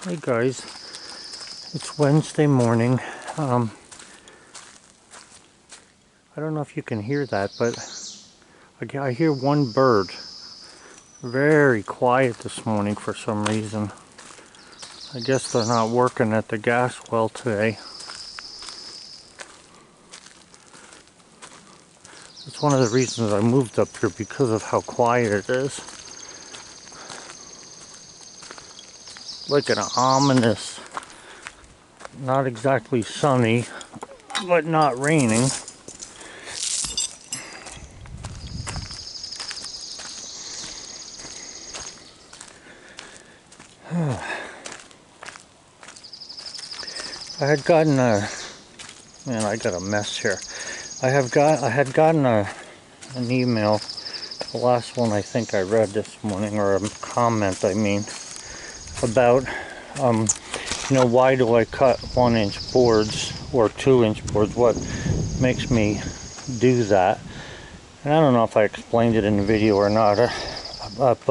Hey guys, it's Wednesday morning. I don't know if you can hear that, but I hear one bird. Very quiet this morning for some reason. I guess they're not working at the gas well today. It's one of the reasons I moved up here, because of how quiet it is. Like an ominous, not exactly sunny, but not raining. I had gotten a, man, I got a mess here. I had gotten an email, the last one I think I read this morning, or a comment I mean, about, why do I cut 1-inch boards or 2-inch boards? What makes me do that? And I don't know if I explained it in the video or not, but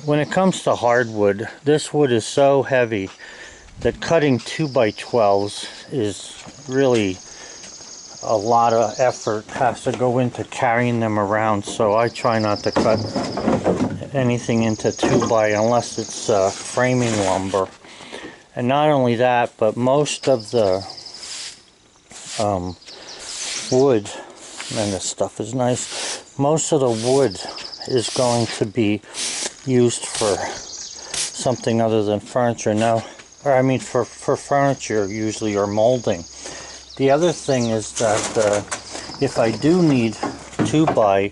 when it comes to hardwood, this wood is so heavy that cutting 2x12s is really a lot of effort has to go into carrying them around, so I try not to cut anything into 2x unless it's framing lumber. And not only that, but most of the wood, man, this stuff is nice, most of the wood is going to be used for something other than furniture now, or I mean for furniture usually, or molding. The other thing is that if I do need 2x,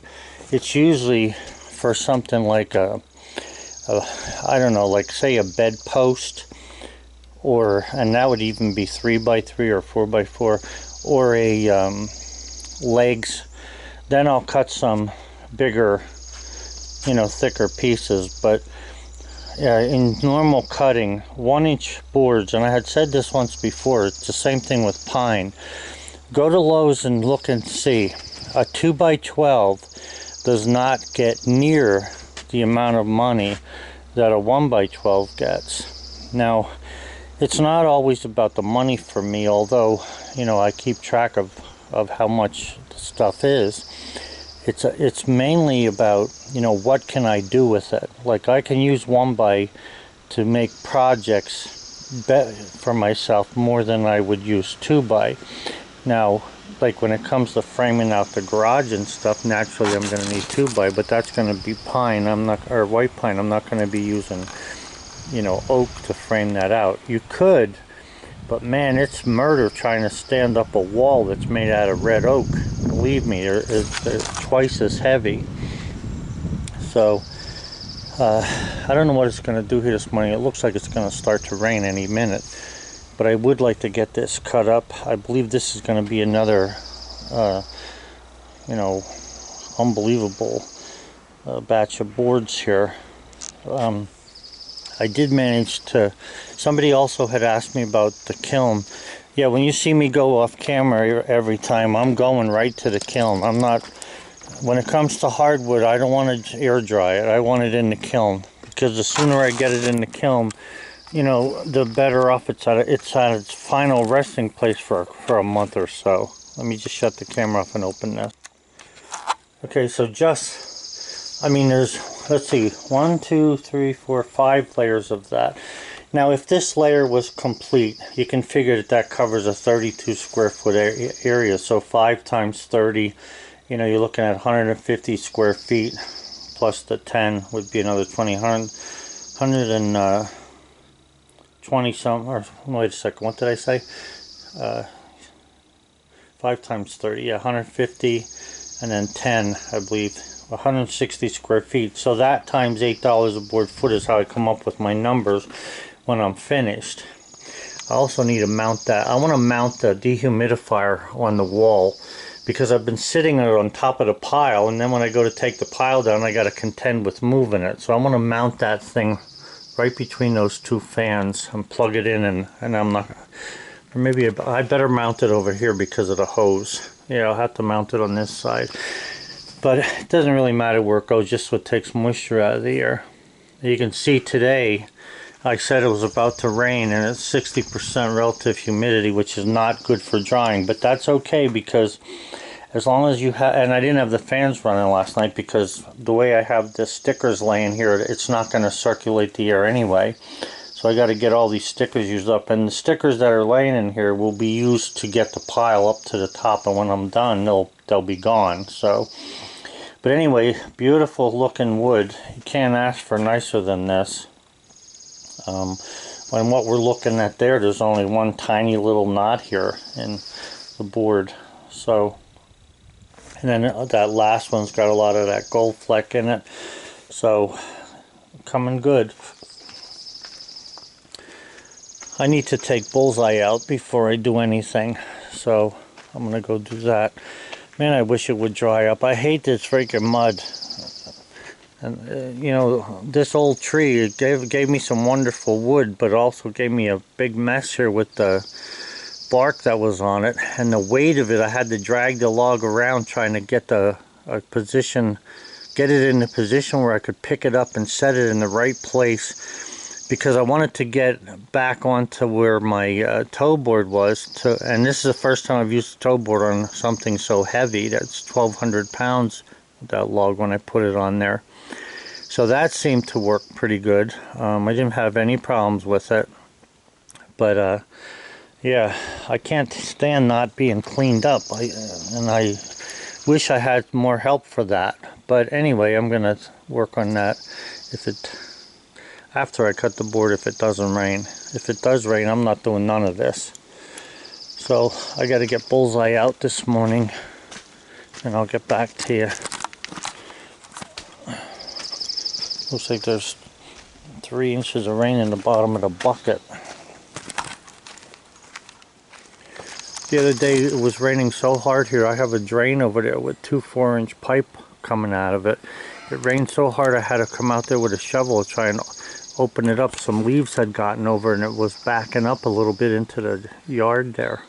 it's usually for something like I don't know, like say a bed post, and that would even be 3x3 or 4x4, or a legs. Then I'll cut some bigger, thicker pieces. But in normal cutting, 1-inch boards, and I had said this once before, it's the same thing with pine. Go to Lowe's and look and see. A 2x12 does not get near the amount of money that a 1x12 gets. Now, it's not always about the money for me, although, I keep track of how much the stuff is. It's mainly about, what can I do with it? Like, I can use 1x to make projects for myself more than I would use 2x. Now, like when it comes to framing out the garage and stuff, naturally I'm going to need 2x, but that's going to be pine. Or white pine. I'm not going to be using, oak to frame that out. You could, but man, it's murder trying to stand up a wall that's made out of red oak. Believe me, they're twice as heavy. So I don't know what it's going to do here this morning. It looks like it's going to start to rain any minute, but I would like to get this cut up. I believe this is going to be another unbelievable batch of boards here. I did manage to, somebody also had asked me about the kiln. Yeah, when you see me go off camera every time, I'm going right to the kiln. I'm not, when it comes to hardwood, I don't want to air dry it. I want it in the kiln, because the sooner I get it in the kiln, the better off it's at its final resting place for a month or so. Let me just shut the camera off and open this. Okay, so there's, let's see, 1, 2, 3, 4, 5 layers of that. Now, if this layer was complete, you can figure that covers a 32 square foot area. So 5 times 30, you're looking at 150 square feet, plus the 10 would be another 120 some, or wait a second, what did I say? 5 times 30, yeah, 150, and then 10, I believe, 160 square feet. So that times $8 a board foot is how I come up with my numbers when I'm finished. I also need to mount that. I want to mount the dehumidifier on the wall, because I've been sitting it on top of the pile, and then when I go to take the pile down, I got to contend with moving it. So I want to mount that thing right between those two fans and plug it in, and I'm not, or maybe I better mount it over here because of the hose. Yeah, I'll have to mount it on this side. But it doesn't really matter where it goes, just what takes moisture out of the air. You can see today I said it was about to rain, and it's 60% relative humidity, which is not good for drying, but that's okay because as long as you have, and I didn't have the fans running last night because the way I have the stickers laying here, it's not going to circulate the air anyway. So I got to get all these stickers used up, and the stickers that are laying in here will be used to get the pile up to the top, and when I'm done, they'll be gone. So, but anyway, beautiful looking wood. You can't ask for nicer than this. And what we're looking at there's only one tiny little knot here in the board. So, and then that last one's got a lot of that gold fleck in it. So, coming good. I need to take Bullseye out before I do anything. So, I'm going to go do that. Man, I wish it would dry up. I hate this freaking mud. And you know, this old tree, it gave me some wonderful wood, but also gave me a big mess here with the bark that was on it, and the weight of it. I had to drag the log around trying to get get it in the position where I could pick it up and set it in the right place, because I wanted to get back onto where my tow board was. And this is the first time I've used a tow board on something so heavy. That's 1,200 pounds, that log, when I put it on there. So that seemed to work pretty good. I didn't have any problems with it. But yeah, I can't stand not being cleaned up. And I wish I had more help for that. But anyway, I'm going to work on that after I cut the board, if it doesn't rain. If it does rain, I'm not doing none of this. So I got to get Bullseye out this morning, and I'll get back to you. Looks like there's 3 inches of rain in the bottom of the bucket. The other day it was raining so hard here. I have a drain over there with 2 4-inch pipe coming out of it. It rained so hard I had to come out there with a shovel to try and open it up. Some leaves had gotten over and it was backing up a little bit into the yard there.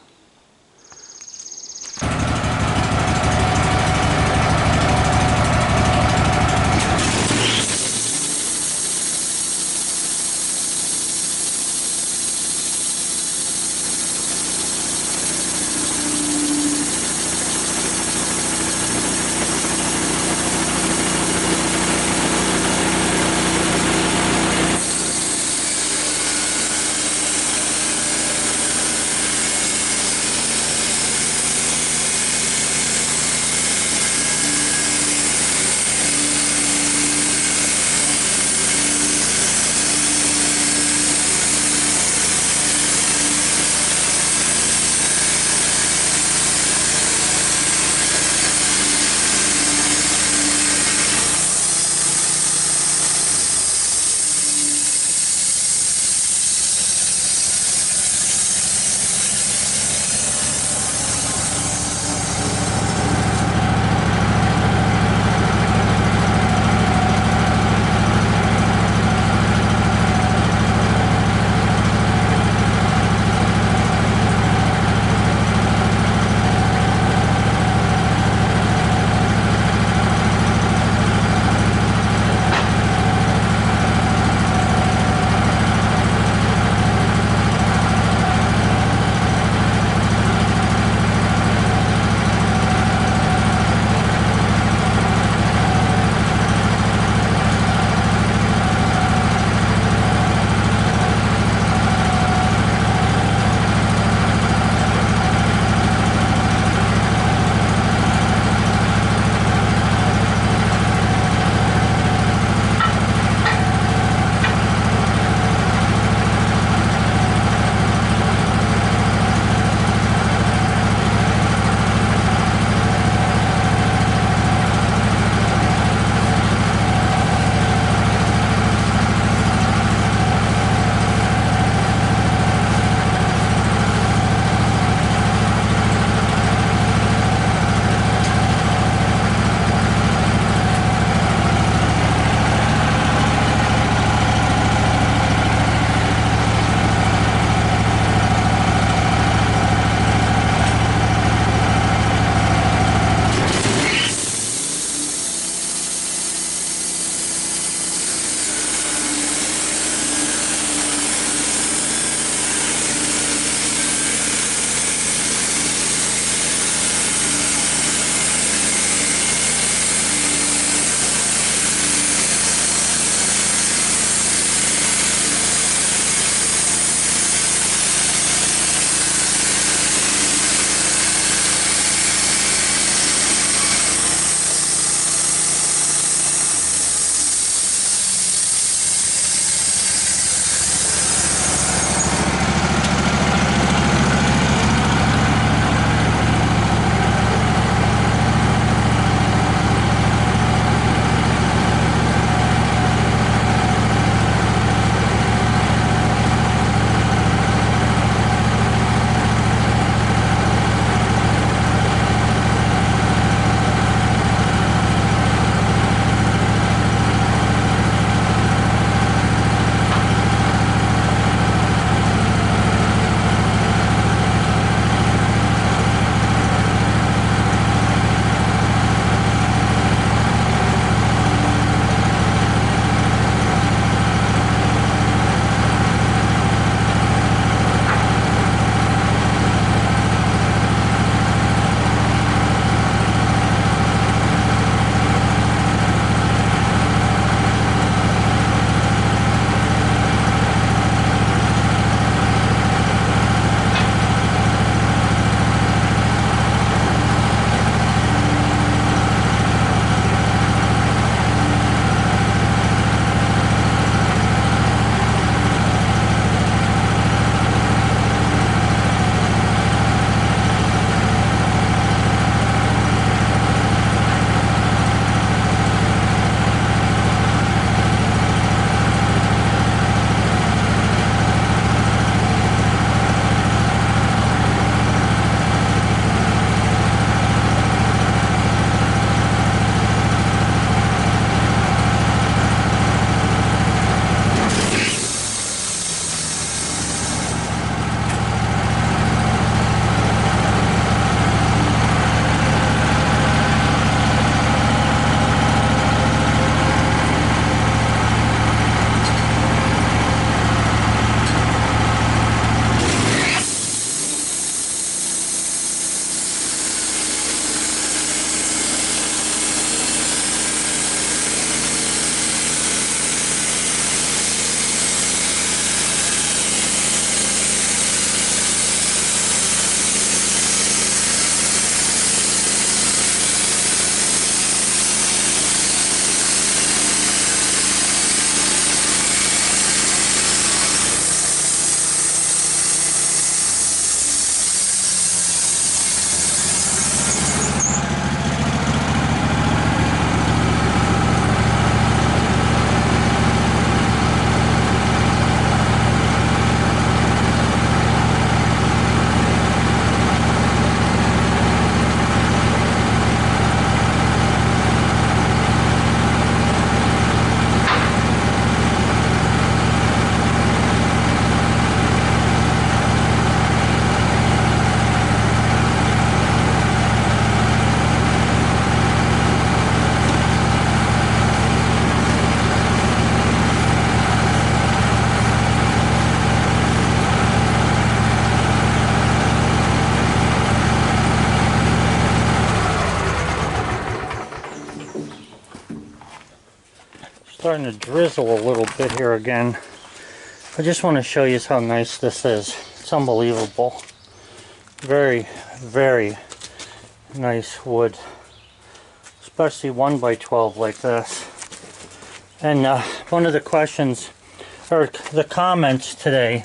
starting to drizzle a little bit here again. I just want to show you how nice this is. It's unbelievable. Very, very nice wood. Especially 1x12 like this. And one of the questions, or the comments today,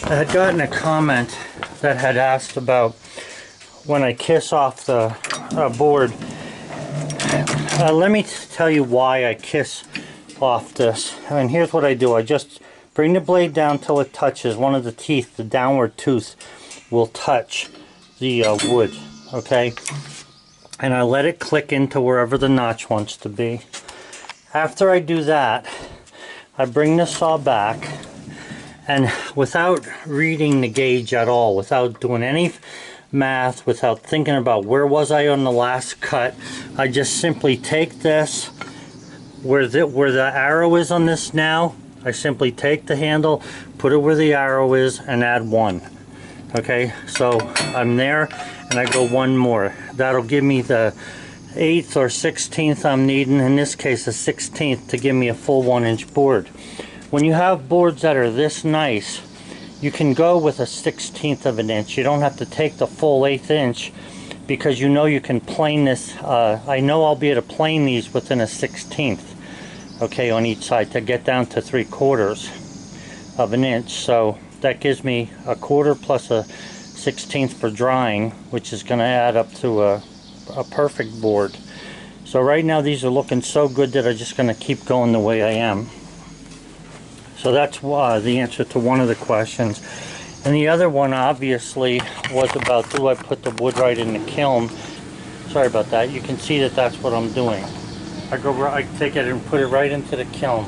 I had gotten a comment that had asked about when I kiss off the board. Let me tell you why I kiss off this. And here's what I do. I just bring the blade down till it touches one of the teeth. The downward tooth will touch the wood, okay? And I let it click into wherever the notch wants to be. After I do that, I bring the saw back, and without reading the gauge at all, without doing any math, without thinking about where was I on the last cut, I just simply take this, where the arrow is on this now, I simply take the handle, put it where the arrow is, and add 1. Okay, so I'm there, and I go 1 more. That'll give me the 1/8 or 1/16 I'm needing, in this case a 1/16, to give me a full 1-inch board. When you have boards that are this nice, you can go with a 1/16 of an inch. You don't have to take the full 1/8 inch, because you know you can plane this. I know I'll be able to plane these within a 1/16, okay, on each side, to get down to 3/4 of an inch. So that gives me 1/4 plus a 1/16 for drying, which is going to add up to a perfect board. So right now these are looking so good that I'm just going to keep going the way I am. So that's the answer to one of the questions. And the other one obviously was about, do I put the wood right in the kiln? Sorry about that. You can see that that's what I'm doing. I take it and put it right into the kiln.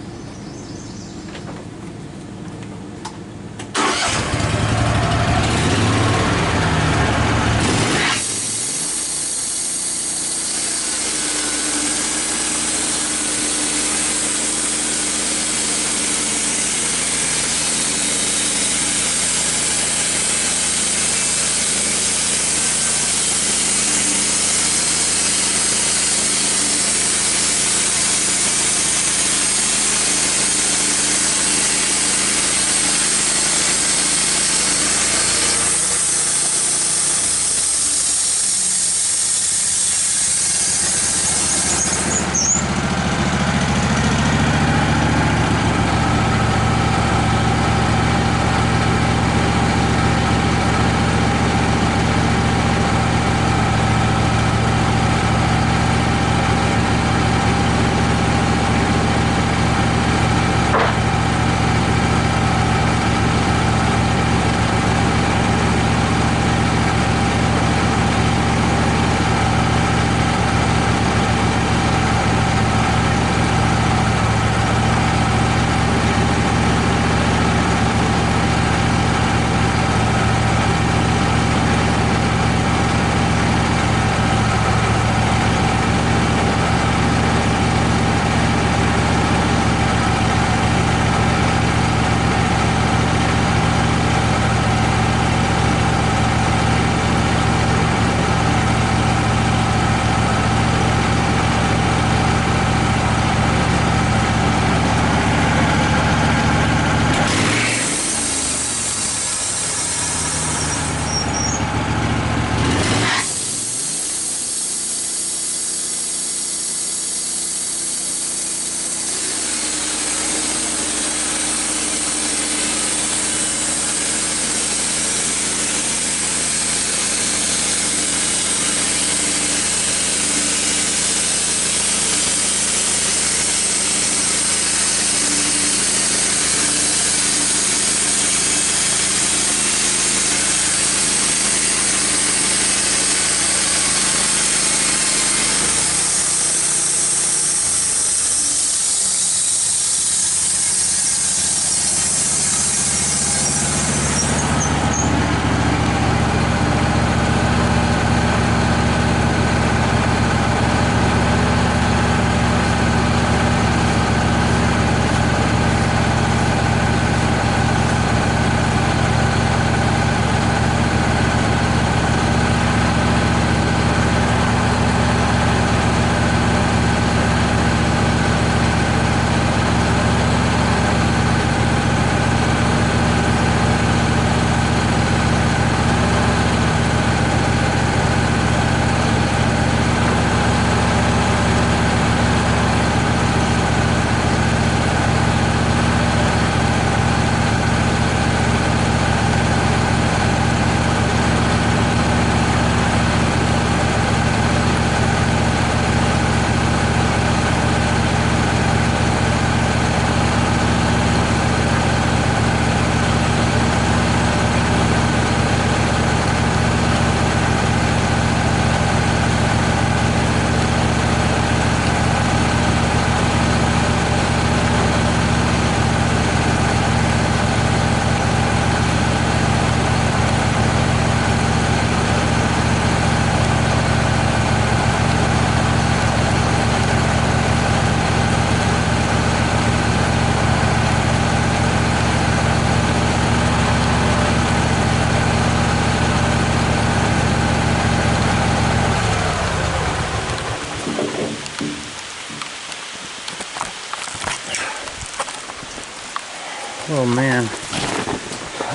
Oh man.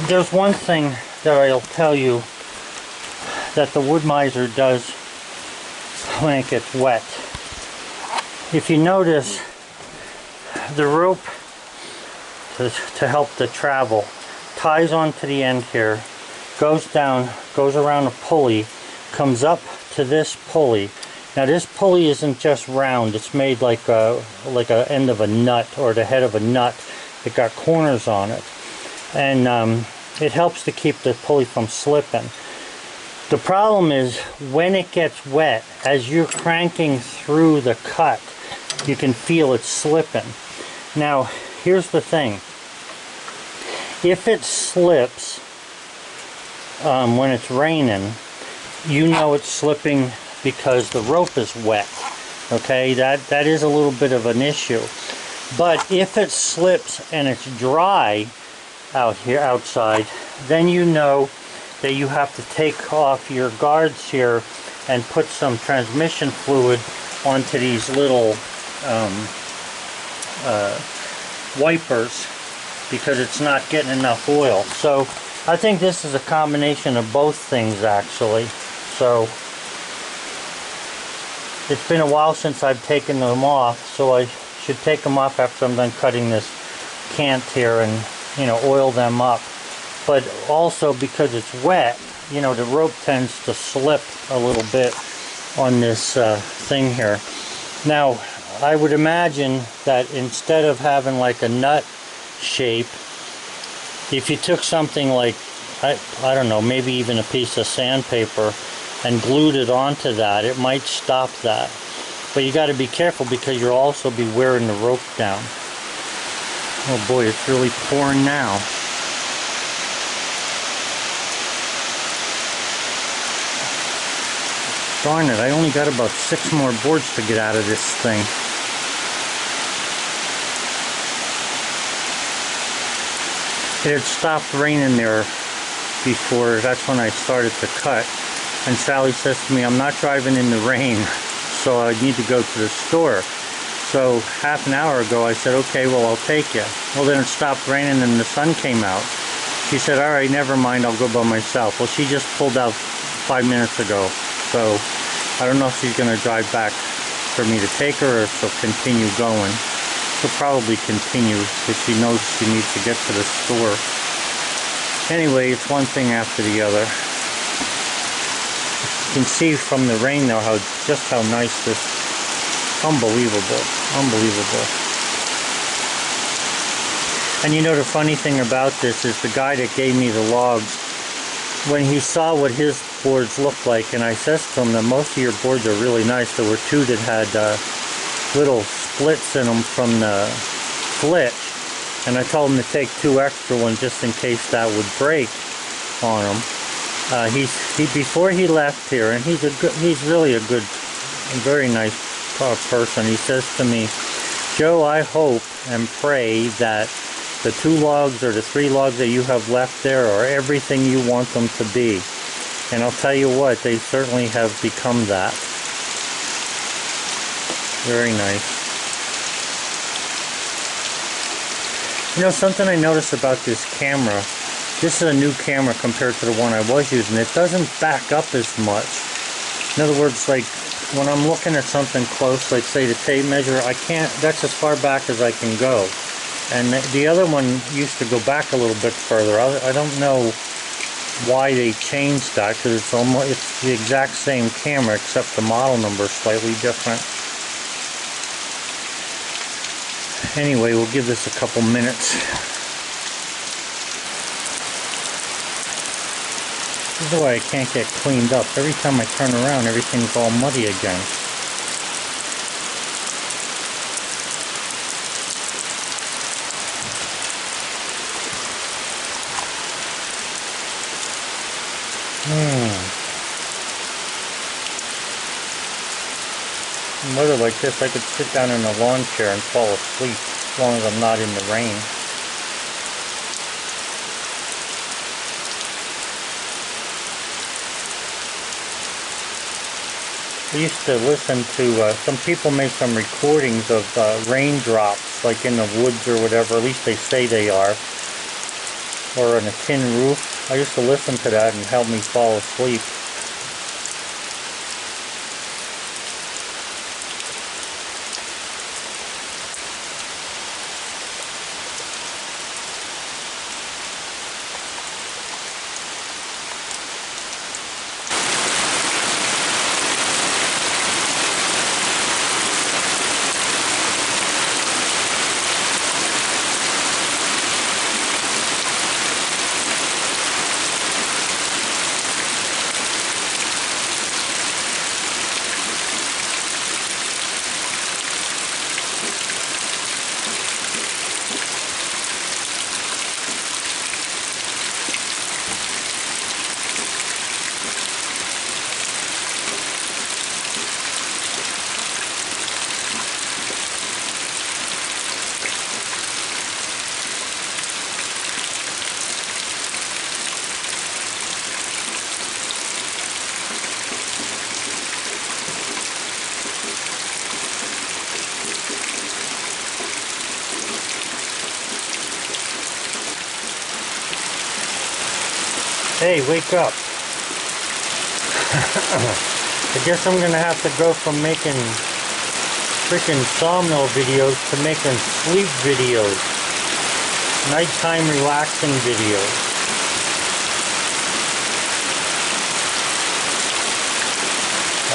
There's one thing that I'll tell you that the wood miser does when it gets wet. If you notice, the rope to help the travel ties onto the end here, goes down, goes around a pulley, comes up to this pulley. Now this pulley isn't just round, it's made like a end of a nut, or the head of a nut. It got corners on it, and it helps to keep the pulley from slipping. The problem is when it gets wet, as you're cranking through the cut, you can feel it slipping. Now here's the thing, if it slips when it's raining, you know it's slipping because the rope is wet. Okay, that is a little bit of an issue. But if it slips and it's dry out here outside, then you know that you have to take off your guards here and put some transmission fluid onto these little wipers, because it's not getting enough oil. So I think this is a combination of both things actually. So it's been a while since I've taken them off, so I should take them off after I'm done cutting this cant here and, you know, oil them up. But also because it's wet, you know, the rope tends to slip a little bit on this thing here. Now I would imagine that instead of having like a nut shape, if you took something like, I don't know, maybe even a piece of sandpaper and glued it onto that, it might stop that. But you got to be careful because you'll also be wearing the rope down. Oh boy, it's really pouring now. Darn it, I only got about 6 more boards to get out of this thing. It had stopped raining there before, that's when I started to cut. And Sally says to me, I'm not driving in the rain, so I need to go to the store. So half an hour ago I said, okay, well I'll take you. Well, then it stopped raining and the sun came out. She said, all right, never mind, I'll go by myself. Well, she just pulled out 5 minutes ago. So I don't know if she's going to drive back for me to take her or if she'll continue going. She'll probably continue because she knows she needs to get to the store. Anyway, it's one thing after the other. You can see from the rain though just how nice this, unbelievable, unbelievable. And you know the funny thing about this is the guy that gave me the logs, when he saw what his boards looked like, and I says to him that most of your boards are really nice, there were 2 that had little splits in them from the flitch, and I told him to take 2 extra ones just in case that would break on them. Before he left here, and he's really a good, very nice person. He says to me, Joe, I hope and pray that the 2 logs or the 3 logs that you have left there are everything you want them to be. And I'll tell you what, they certainly have become that. Very nice. You know, something I noticed about this camera, this is a new camera compared to the one I was using. It doesn't back up as much. In other words, like when I'm looking at something close, like say the tape measure, I can't, that's as far back as I can go. And the other one used to go back a little bit further. I don't know why they changed that, because it's the exact same camera except the model number is slightly different. Anyway, we'll give this a couple minutes. This is why I can't get cleaned up. Every time I turn around, everything's all muddy again. In weather like this, I could sit down in a lawn chair and fall asleep as long as I'm not in the rain. I used to listen to, some people make some recordings of raindrops, like in the woods or whatever, at least they say they are. or on a tin roof. I used to listen to that and help me fall asleep. Hey, wake up. I guess I'm gonna have to go from making freaking sawmill videos to making sleep videos. Nighttime relaxing videos.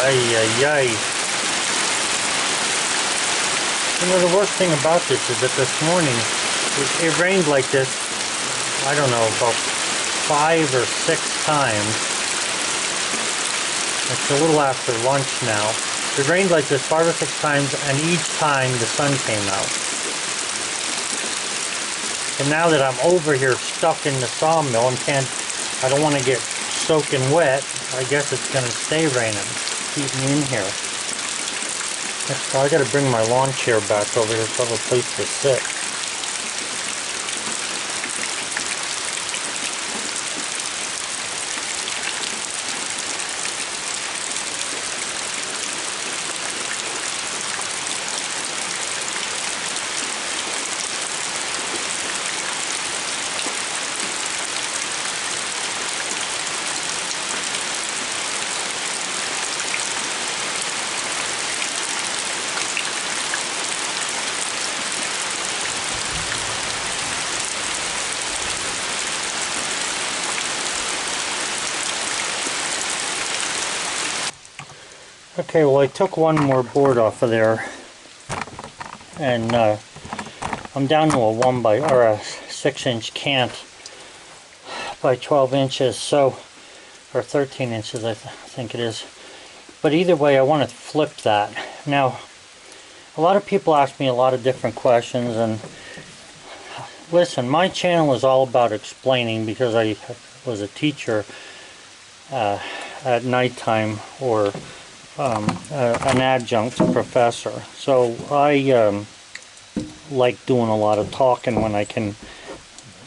Ay, ay, ay. You know, the worst thing about this is that this morning, it rained like this, I don't know, about 5 or 6 times. It's a little after lunch now. It rained like this 5 or 6 times, and each time the sun came out. And now that I'm over here stuck in the sawmill and I don't want to get soaking wet, I guess it's going to stay raining. Keep me in here. So I got to bring my lawn chair back over here so I have a place to sit. Okay, well, I took one more board off of there, and I'm down to a 6-inch cant by 12 inches, so, or 13 inches, I think it is. But either way, I want to flip that. Now, a lot of people ask me a lot of different questions, and listen, my channel is all about explaining because I was a teacher at nighttime, or an adjunct professor. So I like doing a lot of talking when I can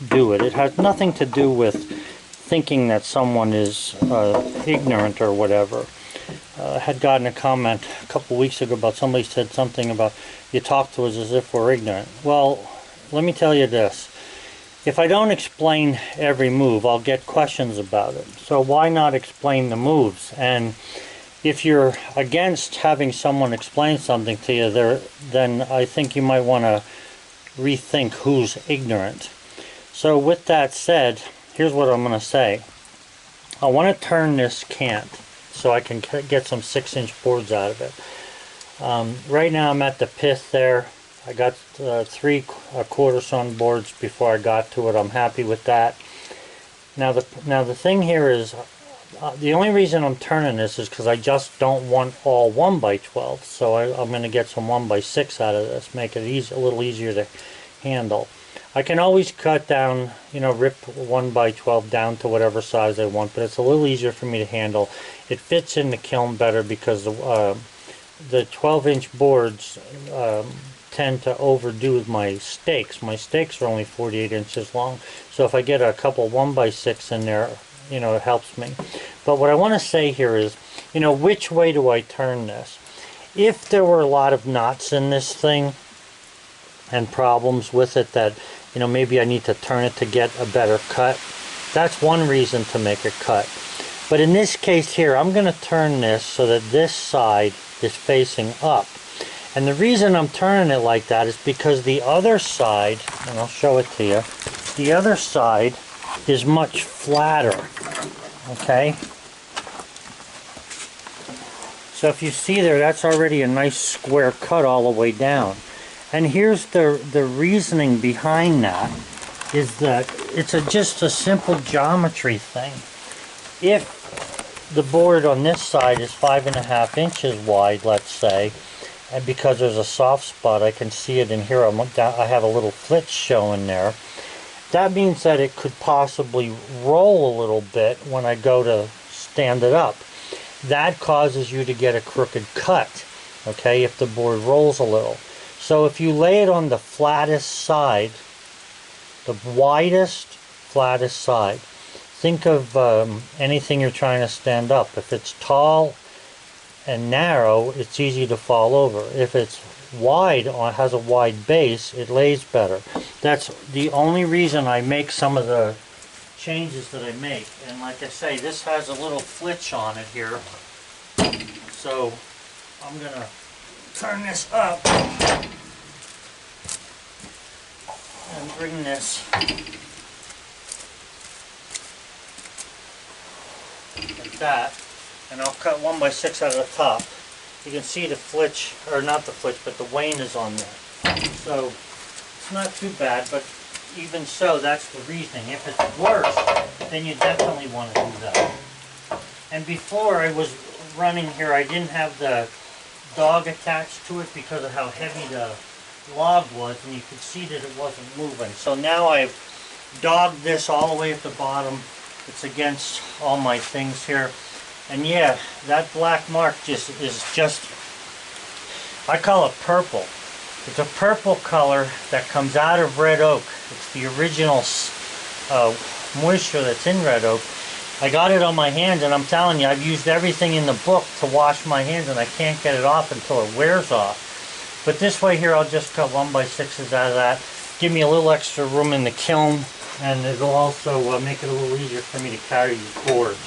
do it. It has nothing to do with thinking that someone is ignorant or whatever. I had gotten a comment a couple weeks ago about somebody said something about, you talk to us as if we're ignorant. Well, let me tell you this. If I don't explain every move, I'll get questions about it. So why not explain the moves? And if you're against having someone explain something to you, then I think you might want to rethink who's ignorant. So with that said, here's what I'm going to say. I want to turn this cant so I can get some 6-inch boards out of it. Right now I'm at the pith there. I got 3 1/4 sawn boards before I got to it. I'm happy with that. Now the thing here is, the only reason I'm turning this is because I just don't want all 1x12. So I'm going to get some 1x6 out of this, make it a little easier to handle. I can always cut down, you know, rip 1x12 down to whatever size I want, but it's a little easier for me to handle. It fits in the kiln better because the 12-inch boards tend to overdo my stakes. My stakes are only 48 inches long, so if I get a couple 1x6 in there, you know, it helps me. But what I want to say here is, you know, which way do I turn this? If there were a lot of knots in this thing, and problems with it that, you know, maybe I need to turn it to get a better cut. That's one reason to make a cut. But in this case here, I'm going to turn this so that this side is facing up. And the reason I'm turning it like that is because the other side, and I'll show it to you, the other side is much flatter, okay? So if you see there, that's already a nice square cut all the way down. And here's the reasoning behind that, is that it's just a simple geometry thing. If the board on this side is 5.5 inches wide, let's say, and because there's a soft spot, I can see it in here, I have a little flitch showing there. That means that it could possibly roll a little bit when I go to stand it up. That causes you to get a crooked cut, okay, if the board rolls a little. So if you lay it on the flattest side, the widest, flattest side, think of anything you're trying to stand up. If it's tall and narrow, it's easy to fall over. If it's wide, or has a wide base, it lays better. That's the only reason I make some of the changes that I make. And like I say, this has a little flitch on it here. So I'm going to turn this up and bring this like that. And I'll cut 1x6 out of the top. You can see the flitch, or not the flitch, but the wane is on there. So it's not too bad, but even so, that's the reasoning. If it's worse, then you definitely want to do that. And before I was running here, I didn't have the dog attached to it because of how heavy the log was, and you could see that it wasn't moving. So now I've dogged this all the way at the bottom. It's against all my things here. And yeah, that black mark is just, I call it purple. It's a purple color that comes out of red oak. It's the original moisture that's in red oak. I got it on my hands, and I'm telling you, I've used everything in the book to wash my hands, and I can't get it off until it wears off. But this way here, I'll just cut 1x6s out of that. Give me a little extra room in the kiln, and it'll also make it a little easier for me to carry these boards.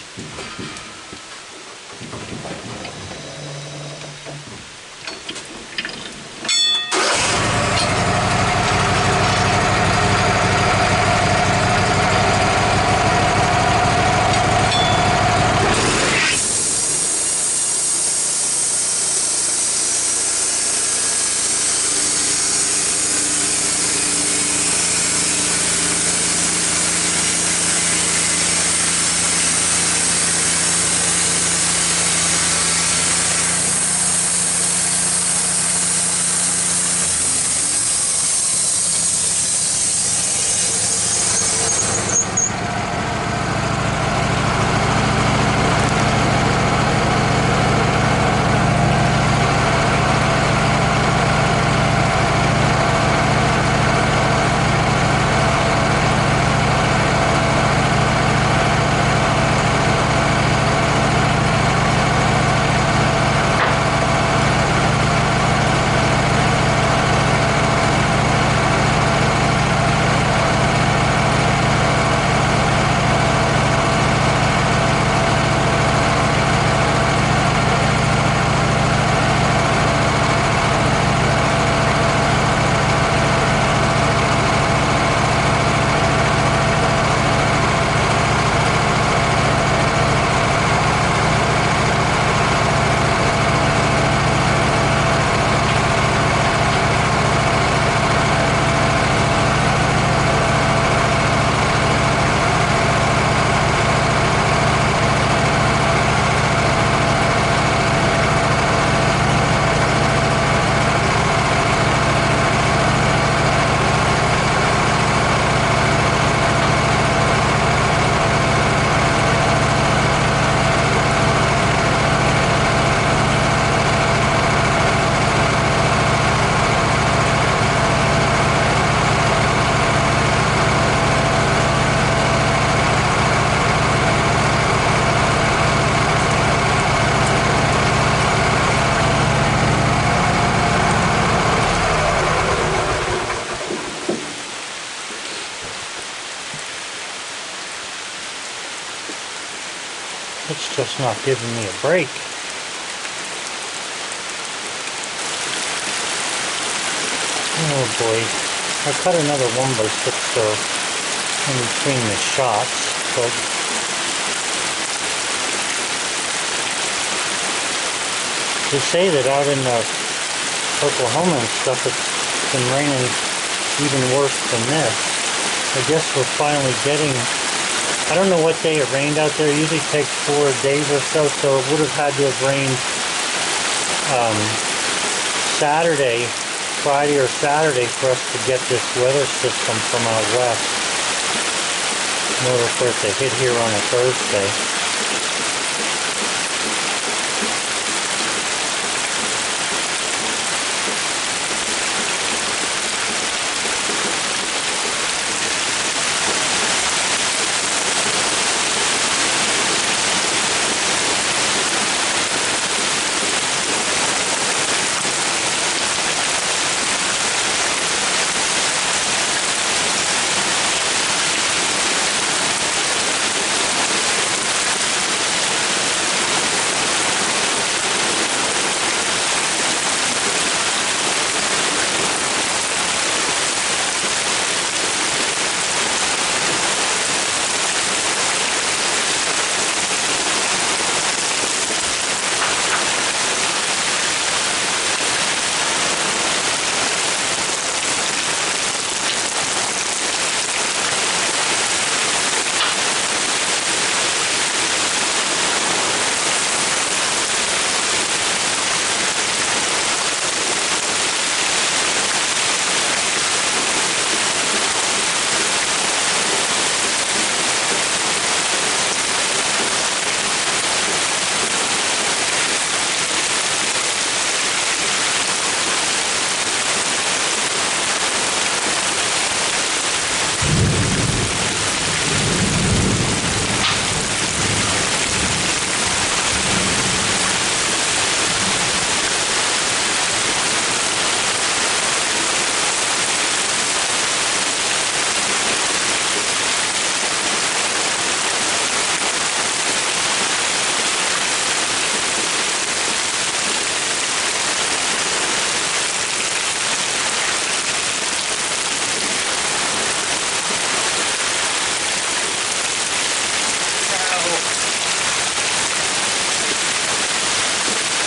It's just not giving me a break. Oh boy. I cut another 1x6 so in between the shots, but they say that out in Oklahoma and stuff it's been raining even worse than this. I guess we're finally getting, I don't know what day it rained out there. It usually takes 4 days or so, so it would have had to have rained Saturday, Friday or Saturday for us to get this weather system from out west in order for it to hit here on a Thursday.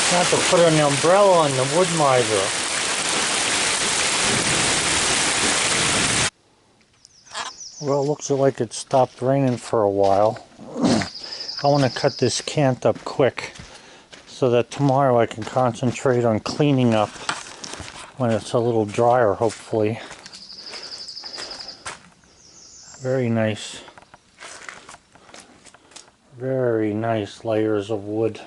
I have to put an umbrella on the wood miser. Well, it looks like it stopped raining for a while. I want to cut this cant up quick so that tomorrow I can concentrate on cleaning up when it's a little drier, hopefully. Very nice. Very nice layers of wood.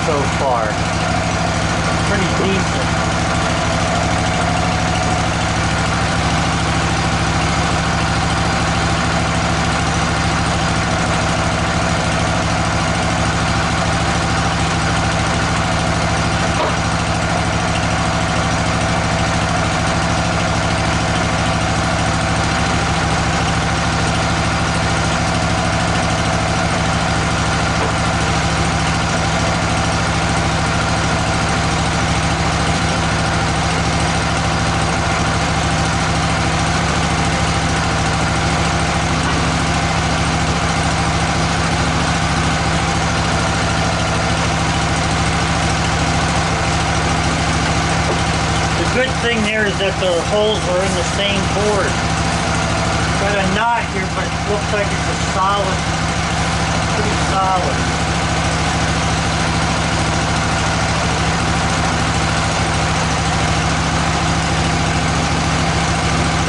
so far. Pretty decent. The good thing there is that the holes are in the same board. Got a knot here, but it looks like it's a solid, pretty solid.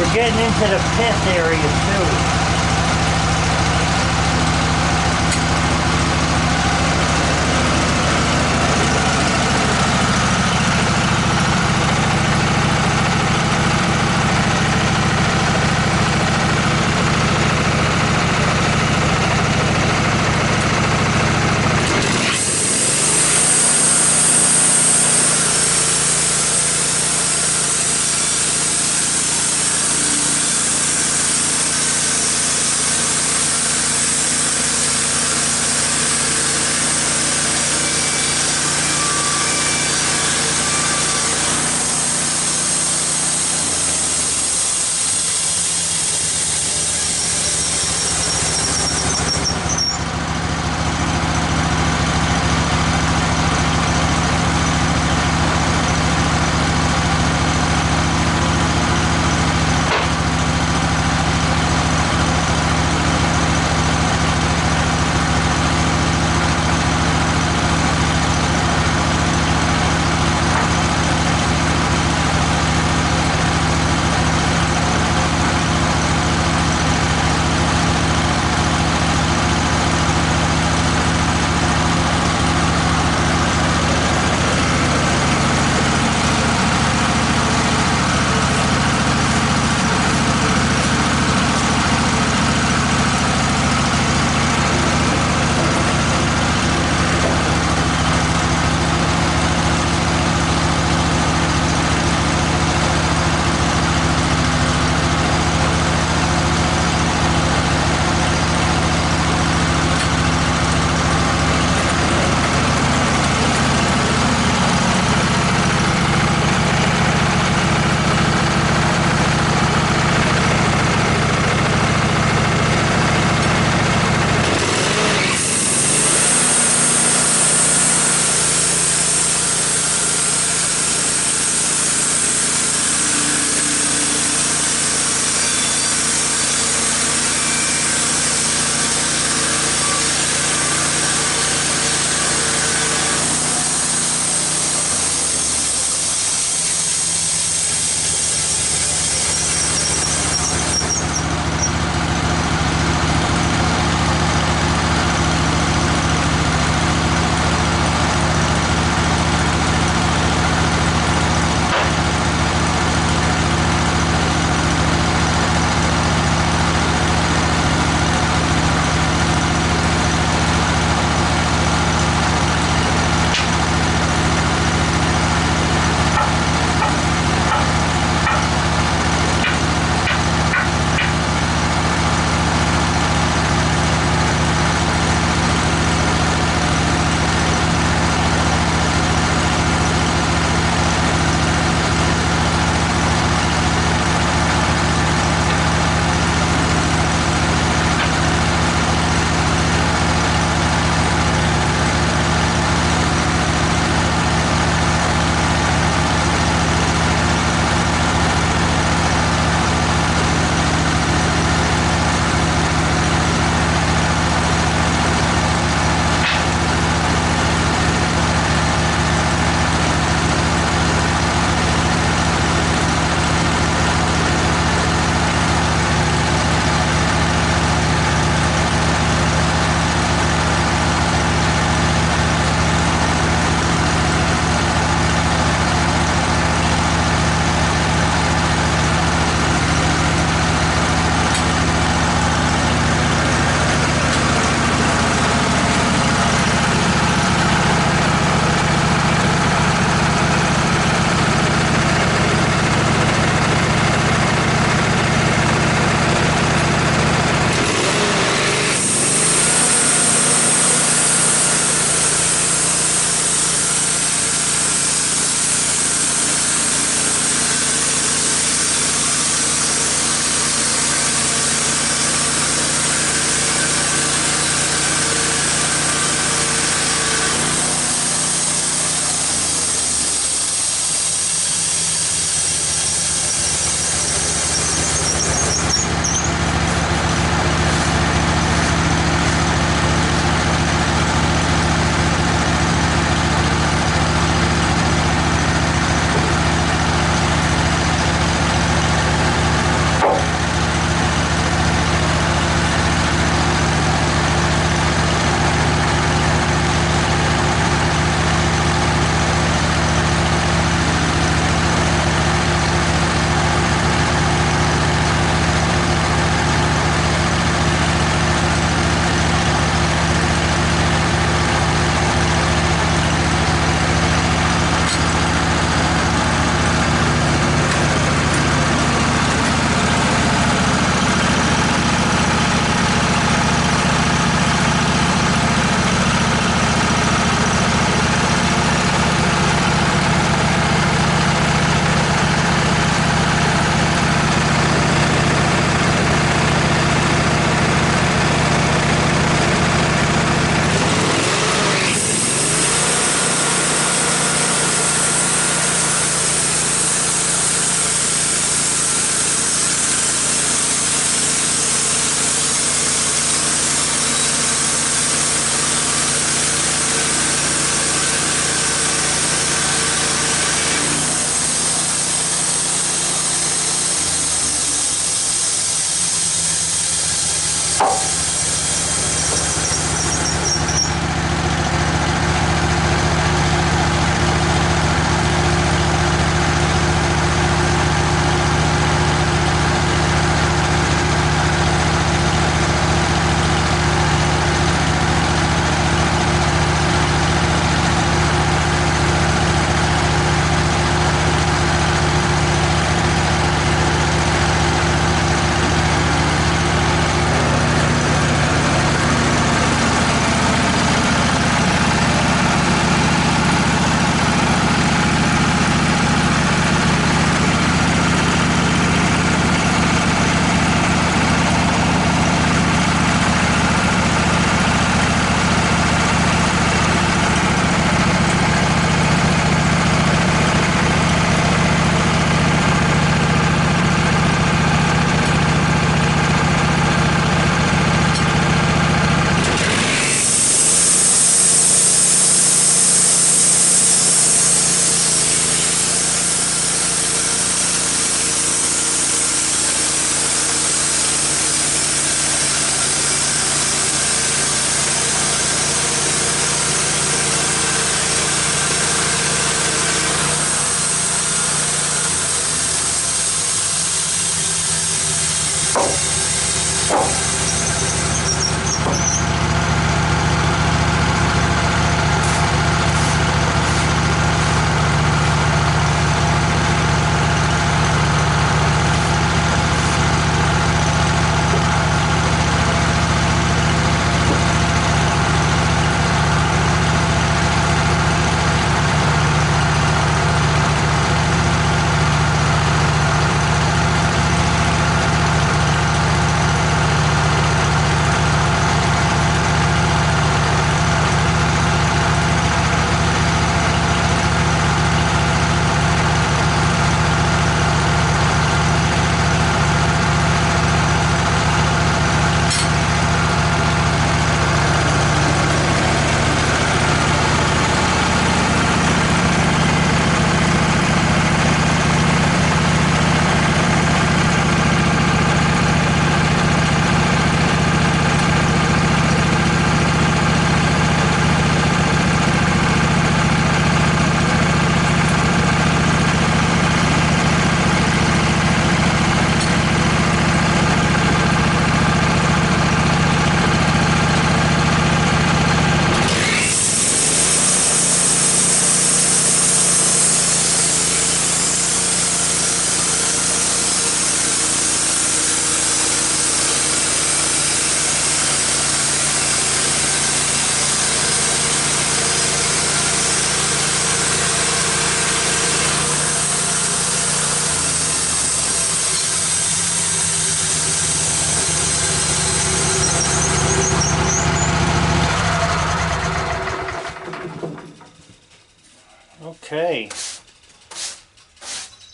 We're getting into the pith area too.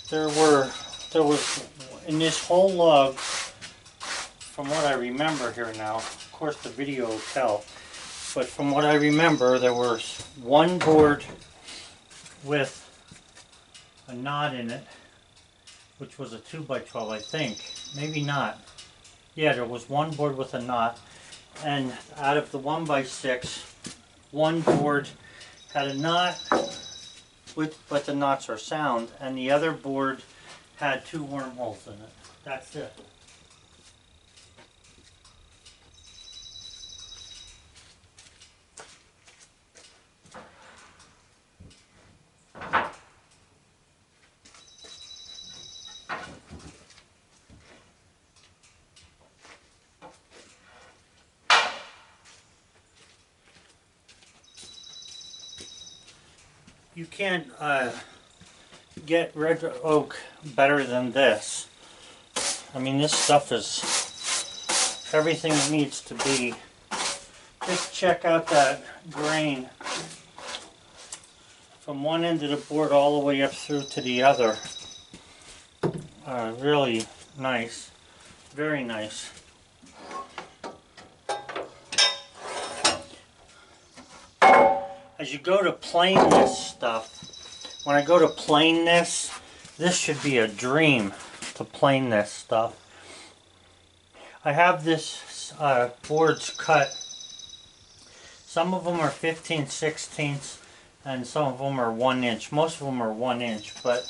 there was in this whole log, from what I remember here now, of course the video will tell, but from what I remember, there was one board with a knot in it, which was a 2x12, I think. Maybe not. Yeah, there was one board with a knot, and out of the 1x6, one board had a knot, but the knots are sound, and the other board had 2 wormholes in it. That's it. You can't get red oak better than this. I mean, this stuff is everything it needs to be. Just check out that grain from one end of the board all the way up through to the other. Really nice. Very nice. As you go to plane this stuff, when I go to plane this should be a dream to plane this stuff. I have this boards cut. Some of them are 15/16 and some of them are 1 inch. Most of them are 1 inch, but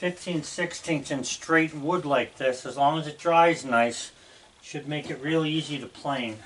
15/16 in straight wood like this, as long as it dries nice, should make it real easy to plane.